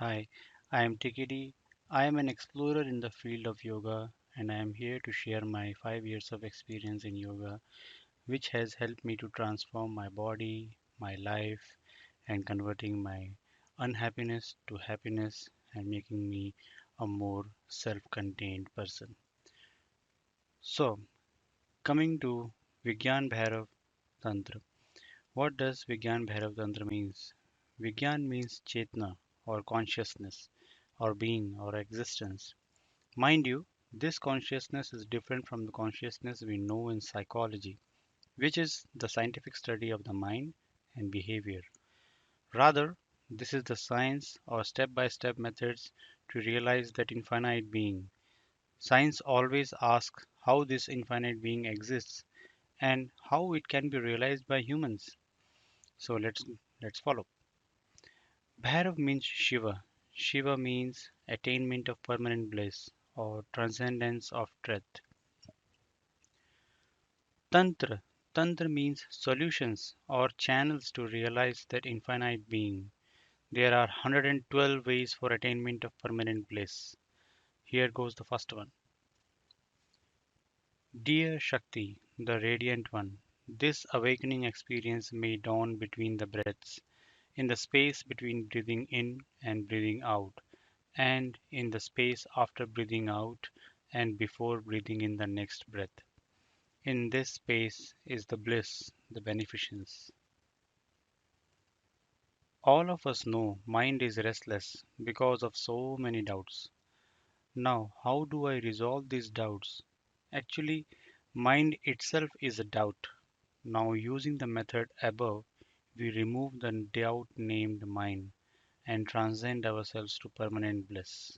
Hi, I am Tikidi. I am an explorer in the field of yoga and I am here to share my 5 years of experience in yoga, which has helped me to transform my body, my life, and converting my unhappiness to happiness and making me a more self contained person. So, coming to Vigyan Bhairav Tantra. What does Vigyan Bhairav Tantra means? Vigyan means Chetna or consciousness or being or existence. Mind you, this consciousness is different from the consciousness we know in psychology, which is the scientific study of the mind and behavior. Rather, this is the science or step by step methods to realize that infinite being. Science always asks how this infinite being exists and how it can be realized by humans. So let's follow. Bhairav means Shiva. Shiva means attainment of permanent bliss or transcendence of truth. Tantra. Tantra means solutions or channels to realize that infinite being. There are 112 ways for attainment of permanent bliss. Here goes the first one. Dear Shakti, the Radiant One, this awakening experience may dawn between the breaths, in the space between breathing in and breathing out, and in the space after breathing out and before breathing in the next breath. In this space is the bliss, the beneficence. All of us know mind is restless because of so many doubts. Now, how do I resolve these doubts? Actually, mind itself is a doubt. Now, using the method above, we remove the doubt named mind and transcend ourselves to permanent bliss.